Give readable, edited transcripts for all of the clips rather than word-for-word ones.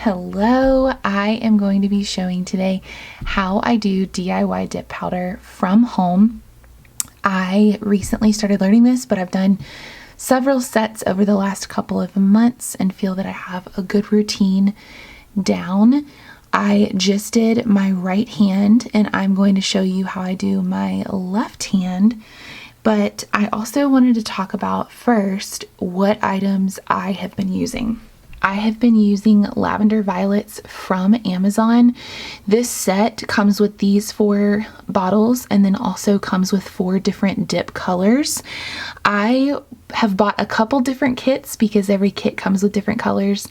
Hello, I am going to be showing today how I do DIY dip powder from home. I recently started learning this, but I've done several sets over the last couple of months and feel that I have a good routine down. I just did my right hand and I'm going to show you how I do my left hand. But I also wanted to talk about first what items I have been using. I have been using lavender violets from Amazon. This set comes with these 4 bottles and then also comes with 4 different dip colors. I have bought a couple different kits because every kit comes with different colors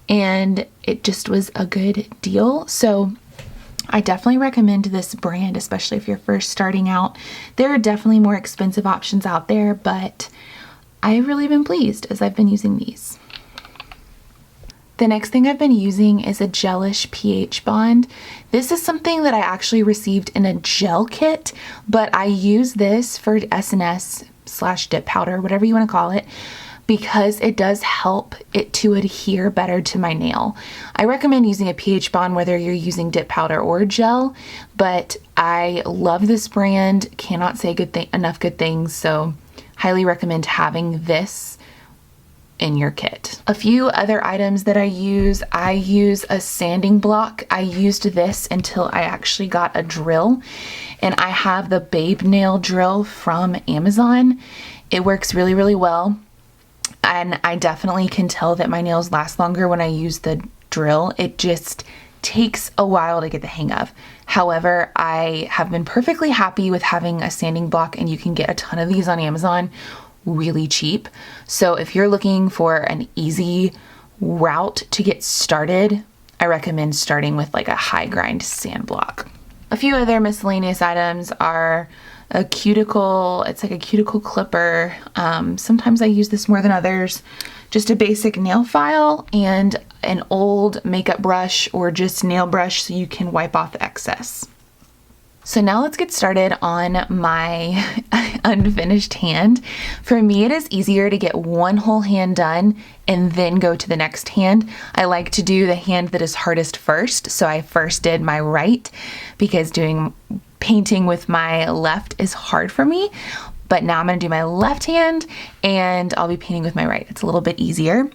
and it just was a good deal. So I definitely recommend this brand, especially if you're first starting out. There are definitely more expensive options out there, but I've really been pleased as I've been using these. The next thing I've been using is a Gelish pH bond. This is something that I actually received in a gel kit, but I use this for SNS/dip powder, whatever you want to call it, because it does help it to adhere better to my nail. I recommend using a pH bond whether you're using dip powder or gel, but I love this brand, cannot say enough good things, so highly recommend having this in your kit. A few other items that I use a sanding block. I used this until I actually got a drill, and I have the Babe nail drill from Amazon. It works really, really well. And I definitely can tell that my nails last longer when I use the drill. It just takes a while to get the hang of. However, I have been perfectly happy with having a sanding block, and you can get a ton of these on Amazon really cheap. So if you're looking for an easy route to get started, I recommend starting with like a high grind sand block. A few other miscellaneous items are a cuticle, it's like a cuticle clipper. Sometimes I use this more than others. Just a basic nail file and an old makeup brush or just nail brush so you can wipe off the excess. So now let's get started on my unfinished hand. For me, it is easier to get one whole hand done and then go to the next hand. I like to do the hand that is hardest first. So I first did my right because doing painting with my left is hard for me. But now I'm going to do my left hand and I'll be painting with my right. It's a little bit easier.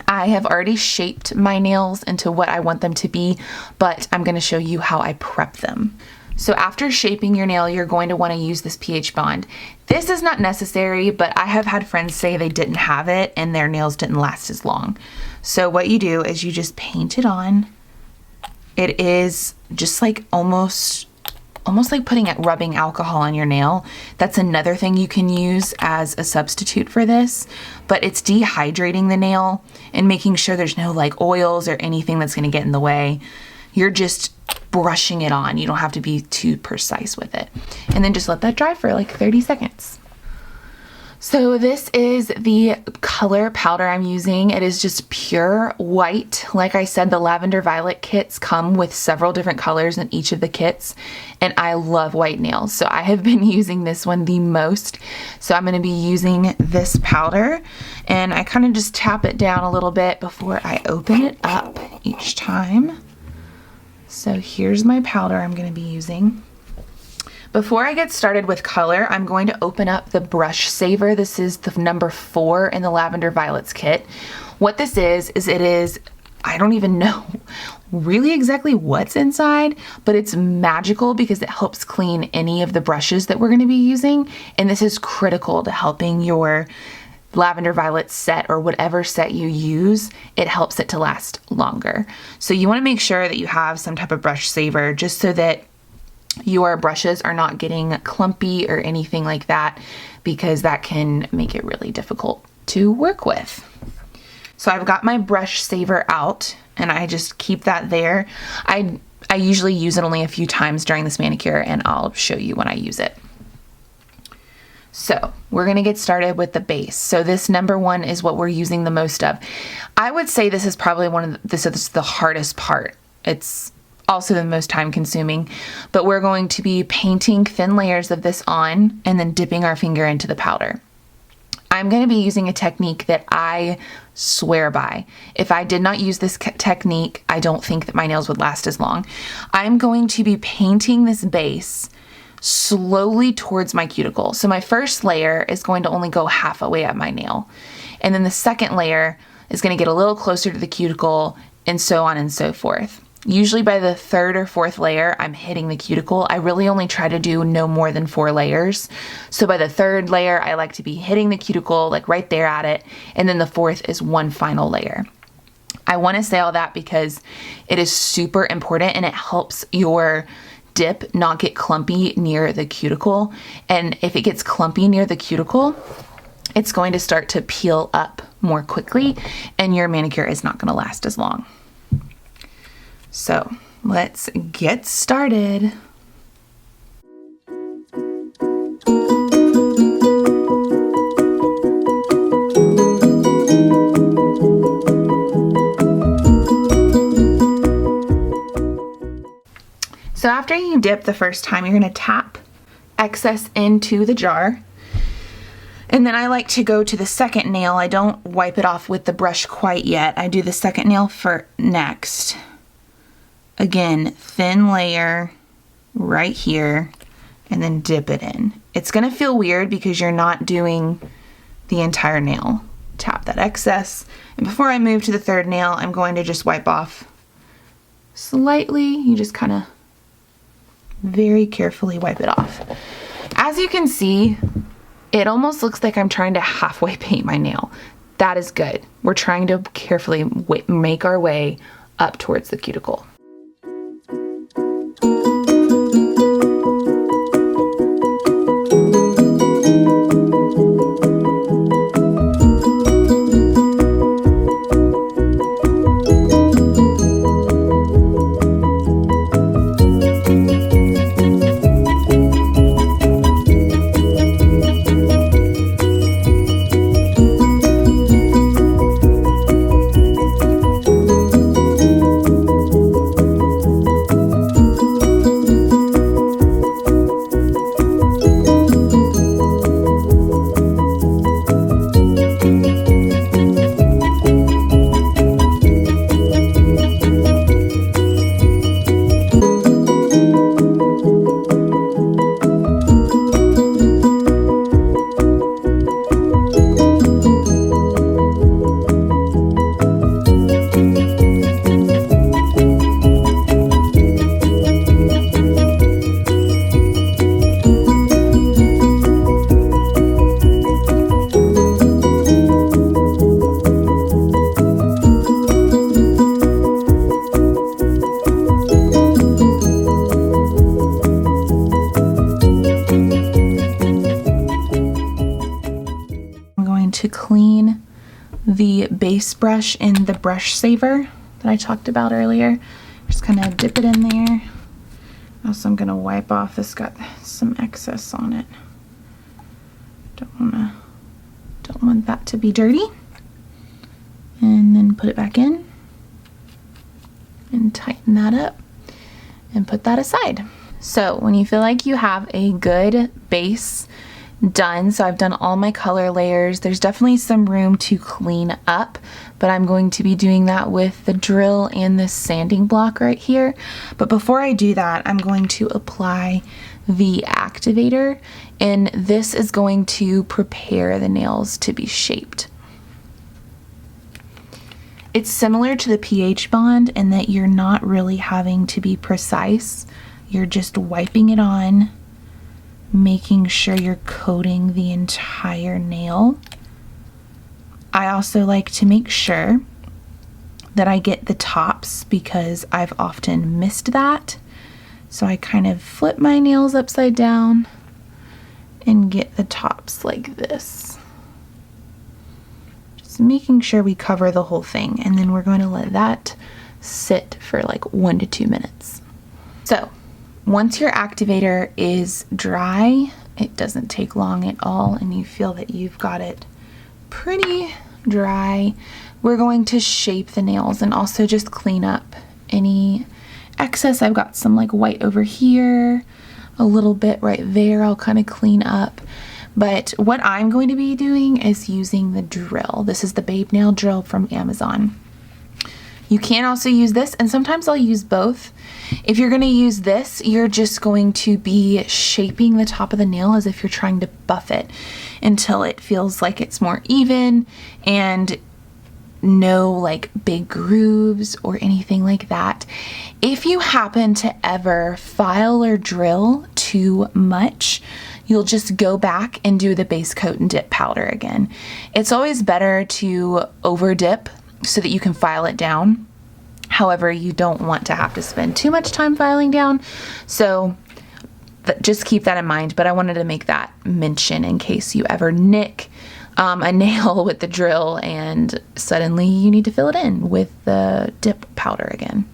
I have already shaped my nails into what I want them to be, but I'm going to show you how I prep them. So after shaping your nail, you're going to want to use this pH bond. This is not necessary, but I have had friends say they didn't have it and their nails didn't last as long. So what you do is you just paint it on. It is just like almost like rubbing alcohol on your nail. That's another thing you can use as a substitute for this, but it's dehydrating the nail and making sure there's no like oils or anything that's going to get in the way. You're just brushing it on. You don't have to be too precise with it. And then just let that dry for like 30 seconds. So this is the color powder I'm using. It is just pure white. Like I said, the lavender violet kits come with several different colors in each of the kits, and I love white nails. So I have been using this one the most. So I'm going to be using this powder, and I kind of just tap it down a little bit before I open it up each time. So here's my powder I'm going to be using. Before I get started with color, I'm going to open up the Brush Saver. This is the number 4 in the Lavender Violets kit. What this is I don't even know really exactly what's inside, but it's magical because it helps clean any of the brushes that we're going to be using. And this is critical to helping your lavender violet set or whatever set you use. It helps it to last longer. So you want to make sure that you have some type of brush saver just so that your brushes are not getting clumpy or anything like that, because that can make it really difficult to work with. So I've got my brush saver out and I just keep that there. I usually use it only a few times during this manicure, and I'll show you when I use it. So we're going to get started with the base. So this number 1 is what we're using the most of. I would say this is probably this is the hardest part. It's also the most time consuming, but we're going to be painting thin layers of this on and then dipping our finger into the powder. I'm going to be using a technique that I swear by. If I did not use this technique, I don't think that my nails would last as long. I'm going to be painting this base slowly towards my cuticle. So my first layer is going to only go half away at my nail. And then the second layer is going to get a little closer to the cuticle, and so on and so forth. Usually by the third or fourth layer, I'm hitting the cuticle. I really only try to do no more than 4 layers. So by the third layer, I like to be hitting the cuticle, like right there at it. And then the fourth is one final layer. I want to say all that because it is super important and it helps your dip not get clumpy near the cuticle. And if it gets clumpy near the cuticle, it's going to start to peel up more quickly and your manicure is not going to last as long. So let's get started. So after you dip the first time, you're going to tap excess into the jar. And then I like to go to the second nail. I don't wipe it off with the brush quite yet. I do the second nail for next. Again, thin layer right here, and then dip it in. It's gonna feel weird because you're not doing the entire nail. Tap that excess. And before I move to the third nail, I'm going to just wipe off slightly. You just kind of very carefully wipe it off. As you can see, it almost looks like I'm trying to halfway paint my nail. That is good. We're trying to carefully make our way up towards the cuticle. To clean the base brush in the brush saver that I talked about earlier. Just kind of dip it in there. Also, I'm going to wipe off. This got some excess on it. Don't want that to be dirty. And then put it back in and tighten that up and put that aside. So when you feel like you have a good base done, so I've done all my color layers, there's definitely some room to clean up, but I'm going to be doing that with the drill and this sanding block right here. But before I do that, I'm going to apply the activator, and this is going to prepare the nails to be shaped. It's similar to the pH bond in that you're not really having to be precise. You're just wiping it on, making sure you're coating the entire nail. I also like to make sure that I get the tops because I've often missed that. So I kind of flip my nails upside down and get the tops like this. Just making sure we cover the whole thing, and then we're going to let that sit for like 1 to 2 minutes. So once your activator is dry, it doesn't take long at all, and you feel that you've got it pretty dry, we're going to shape the nails and also just clean up any excess. I've got some like white over here, a little bit right there I'll kind of clean up. But what I'm going to be doing is using the drill. This is the Babe Nail drill from Amazon. You can also use this, and sometimes I'll use both. If you're going to use this, you're just going to be shaping the top of the nail as if you're trying to buff it until it feels like it's more even and no like big grooves or anything like that. If you happen to ever file or drill too much, you'll just go back and do the base coat and dip powder again. It's always better to over dip so that you can file it down. However, you don't want to have to spend too much time filing down. So just keep that in mind. But I wanted to make that mention in case you ever nick a nail with the drill and suddenly you need to fill it in with the dip powder again.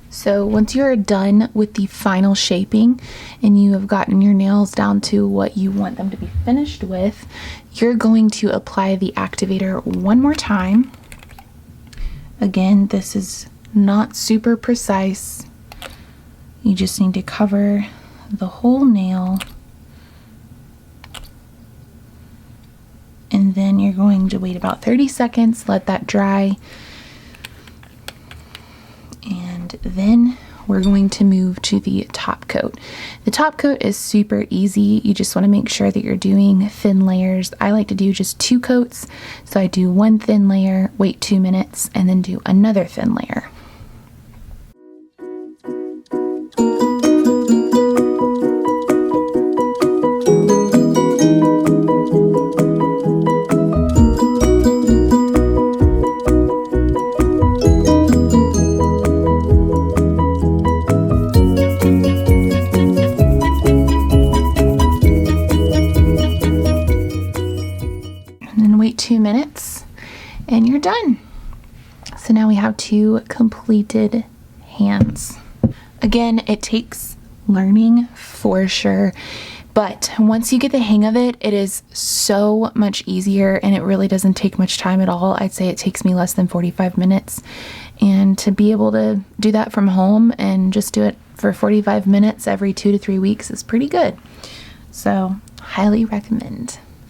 So once you're done with the final shaping and you have gotten your nails down to what you want them to be finished with, you're going to apply the activator one more time. Again, this is not super precise. You just need to cover the whole nail. And then you're going to wait about 30 seconds, let that dry. And then we're going to move to the top coat. The top coat is super easy. You just want to make sure that you're doing thin layers. I like to do just 2 coats. So I do 1 thin layer, wait 2 minutes, and then do another thin layer. Wait 2 minutes and you're done. So now we have 2 completed hands. Again, it takes learning for sure, but once you get the hang of it, it is so much easier and it really doesn't take much time at all. I'd say it takes me less than 45 minutes, and to be able to do that from home and just do it for 45 minutes every 2 to 3 weeks is pretty good. So highly recommend.